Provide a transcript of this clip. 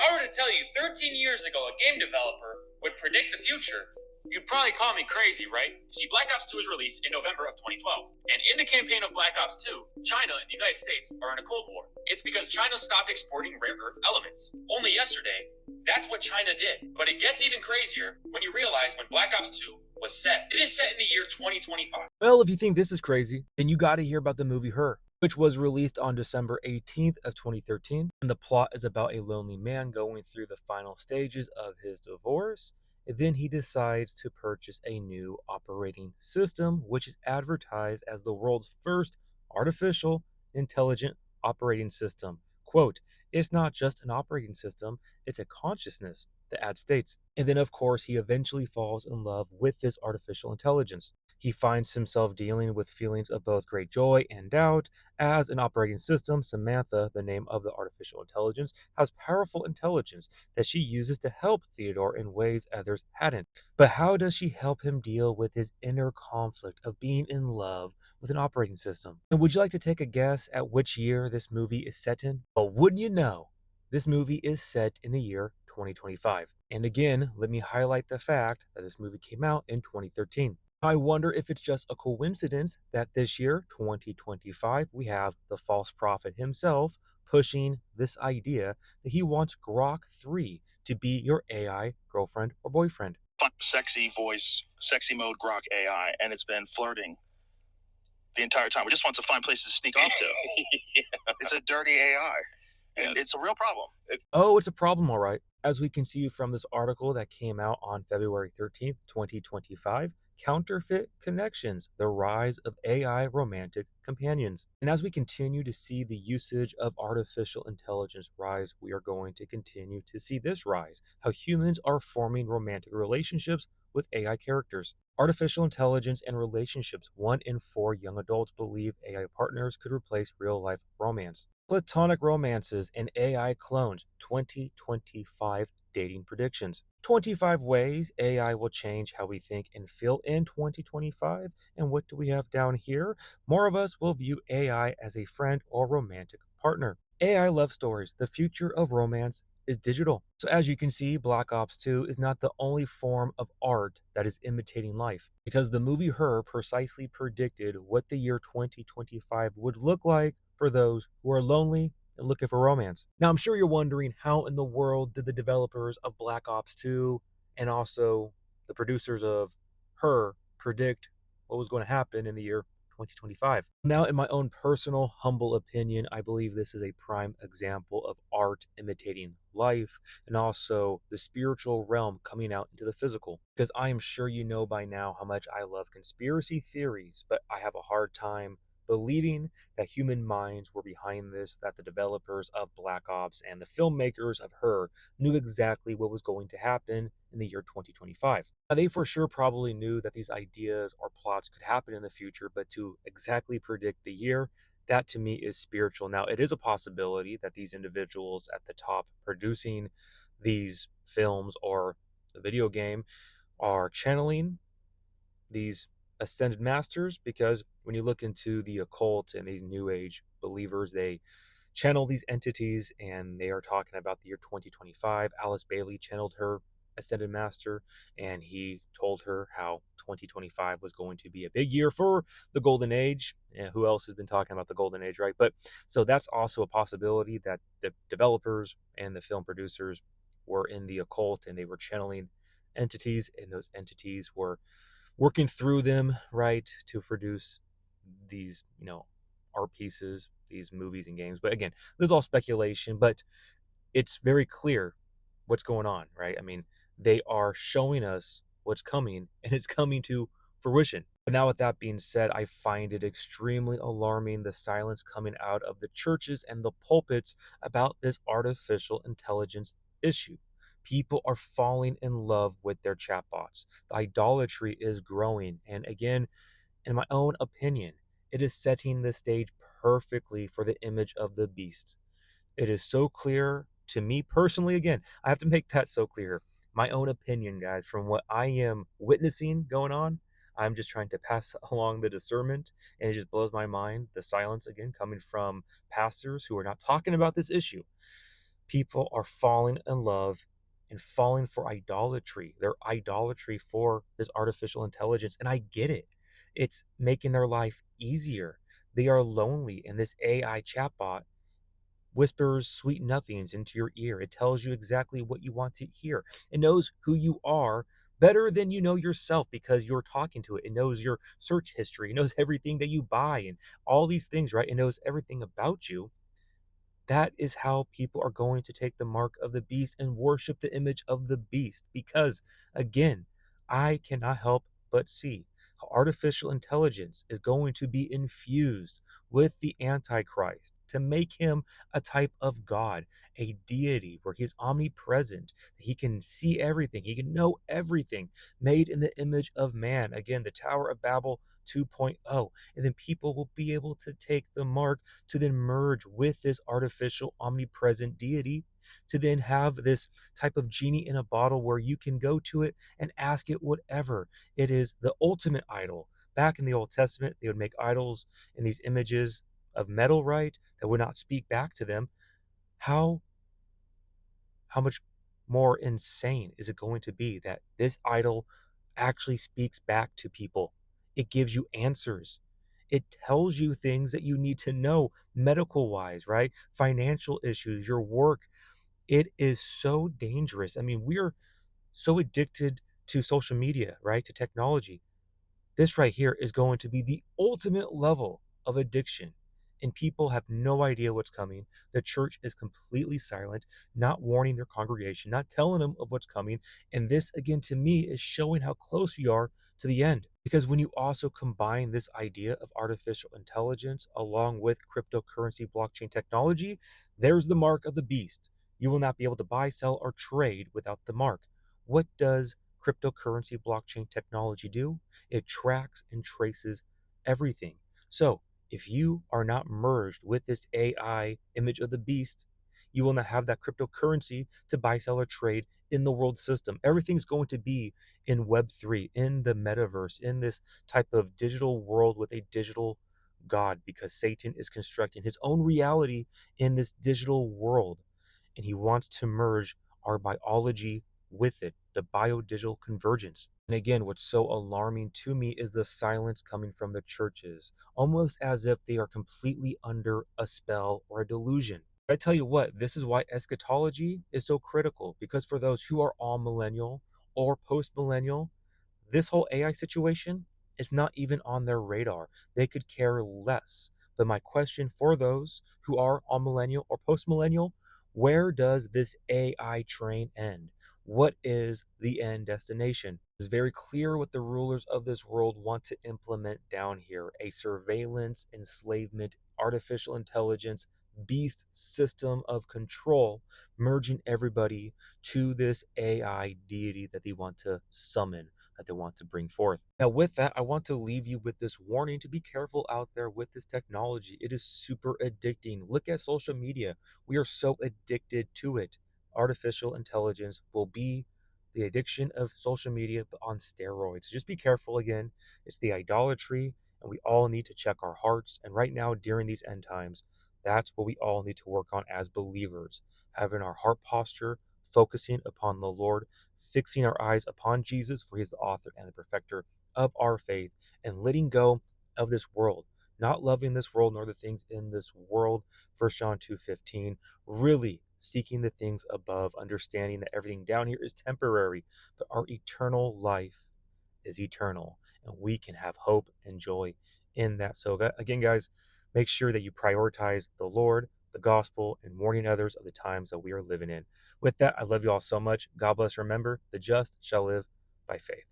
I were to tell you 13 years ago a game developer would predict the future, you'd probably call me crazy, right? See, Black Ops 2 was released in November of 2012. And in the campaign of Black Ops 2, China and the United States are in a Cold War. It's because China stopped exporting rare earth elements. Only yesterday, that's what China did. But it gets even crazier when you realize when Black Ops 2 was set. It is set in the year 2025. Well, if you think this is crazy, then you got to hear about the movie Her, which was released on December 18th of 2013. And the plot is about a lonely man going through the final stages of his divorce. And then he decides to purchase a new operating system, which is advertised as the world's first artificial intelligent operating system. Quote, it's not just an operating system, it's a consciousness, the ad states. And then, of course, he eventually falls in love with this artificial intelligence. He finds himself dealing with feelings of both great joy and doubt. As an operating system, Samantha, the name of the artificial intelligence, has powerful intelligence that she uses to help Theodore in ways others hadn't. But how does she help him deal with his inner conflict of being in love with an operating system? And would you like to take a guess at which year this movie is set in? Well, wouldn't you know, this movie is set in the year 2025. And again, let me highlight the fact that this movie came out in 2013. I wonder if it's just a coincidence that this year, 2025, we have the false prophet himself pushing this idea that he wants Grok 3 to be your AI girlfriend or boyfriend. Sexy voice, sexy mode Grok AI, and it's been flirting the entire time. We just want to find places to sneak off to. Yeah. It's a dirty AI, and it's a real problem. Oh, it's a problem, all right. As we can see from this article that came out on February 13th, 2025, Counterfeit Connections, the rise of AI romantic companions. And as we continue to see the usage of artificial intelligence rise, we are going to continue to see this rise, how humans are forming romantic relationships with AI characters. Artificial intelligence and relationships. 1 in 4 young adults believe AI partners could replace real-life romance. Platonic romances and AI clones. 2025 dating predictions. 25 ways AI will change how we think and feel in 2025. And what do we have down here? More of us will view AI as a friend or romantic partner. AI love stories. The future of romance is digital. So as you can see, Black Ops 2 is not the only form of art that is imitating life, because the movie Her precisely predicted what the year 2025 would look like for those who are lonely and looking for romance. Now, I'm sure you're wondering, how in the world did the developers of Black Ops 2 and also the producers of Her predict what was going to happen in the year 2025? Now, in my own personal, humble opinion, I believe this is a prime example of art imitating life and also the spiritual realm coming out into the physical. Because I am sure you know by now how much I love conspiracy theories, but I have a hard time believing that human minds were behind this, that the developers of Black Ops and the filmmakers of Her knew exactly what was going to happen in the year 2025. Now, they for sure probably knew that these ideas or plots could happen in the future, but to exactly predict the year, that to me is spiritual. Now, it is a possibility that these individuals at the top producing these films or the video game are channeling these ascended masters, because when you look into the occult and these new age believers, they channel these entities and they are talking about the year 2025. Alice Bailey channeled her ascended master and he told her how 2025 was going to be a big year for the golden age. And who else has been talking about the golden age, right? But so that's also a possibility that the developers and the film producers were in the occult and they were channeling entities, and those entities were working through them, right, to produce these, art pieces, these movies and games. But again, this is all speculation, but it's very clear what's going on, right? I mean, they are showing us what's coming, and it's coming to fruition. But now, with that being said, I find it extremely alarming, the silence coming out of the churches and the pulpits about this artificial intelligence issue. People are falling in love with their chatbots. The idolatry is growing. And again, in my own opinion, it is setting the stage perfectly for the image of the beast. It is so clear to me personally. Again, I have to make that so clear. My own opinion, guys, from what I am witnessing going on, I'm just trying to pass along the discernment, and it just blows my mind, the silence again coming from pastors who are not talking about this issue. People are falling in love and falling for idolatry. Their idolatry for this artificial intelligence. And I get it. It's making their life easier. They are lonely, and this AI chatbot whispers sweet nothings into your ear. It tells you exactly what you want to hear. It knows who you are better than you know yourself because you're talking to it. It knows your search history. It knows everything that you buy and all these things, right? It knows everything about you. That is how people are going to take the mark of the beast and worship the image of the beast. Because, again, I cannot help but see how artificial intelligence is going to be infused with the Antichrist to make him a type of God, a deity where he is omnipresent. He can see everything, he can know everything, made in the image of man. Again, the Tower of Babel 2.0. And then people will be able to take the mark to then merge with this artificial omnipresent deity, to then have this type of genie in a bottle where you can go to it and ask it whatever. It is the ultimate idol. Back in the Old Testament, they would make idols in these images of metal, right? That would not speak back to them. How how much more insane is it going to be that this idol actually speaks back to people? It gives you answers. It tells you things that you need to know medical wise, right? Financial issues, your work. It is so dangerous. I mean, we're so addicted to social media, right? To technology. This right here is going to be the ultimate level of addiction. And people have no idea what's coming. The church is completely silent, not warning their congregation, not telling them of what's coming. And this, again, to me, is showing how close we are to the end. Because when you also combine this idea of artificial intelligence along with cryptocurrency blockchain technology, there's the mark of the beast. You will not be able to buy, sell, or trade without the mark. What does cryptocurrency blockchain technology do? It tracks and traces everything. So if you are not merged with this AI image of the beast, you will not have that cryptocurrency to buy, sell, or trade in the world system. Everything's going to be in Web3, in the metaverse, in this type of digital world with a digital God, because Satan is constructing his own reality in this digital world. And he wants to merge our biology with it, the biodigital convergence. And again, what's so alarming to me is the silence coming from the churches, almost as if they are completely under a spell or a delusion. I tell you what, this is why eschatology is so critical, because for those who are all millennial or post millennial, this whole AI situation is not even on their radar. They could care less. But my question for those who are all millennial or post millennial, where does this AI train end? What is the end destination? It's very clear what the rulers of this world want to implement down here: a surveillance, enslavement, artificial intelligence, beast system of control, merging everybody to this AI deity that they want to summon, that they want to bring forth. Now, with that, I want to leave you with this warning to be careful out there with this technology. It is super addicting. Look at social media. We are so addicted to it. Artificial intelligence will be the addiction of social media, but on steroids. Just be careful again. It's the idolatry, and we all need to check our hearts. And right now, during these end times, that's what we all need to work on as believers, having our heart posture, focusing upon the Lord, fixing our eyes upon Jesus, for he is the author and the perfecter of our faith, and letting go of this world, not loving this world nor the things in this world. 1 John 2:15, really seeking the things above, understanding that everything down here is temporary, but our eternal life is eternal, and we can have hope and joy in that. So again, guys, make sure that you prioritize the Lord, the gospel, and warning others of the times that we are living in. With that, I love you all so much. God bless. Remember, the just shall live by faith.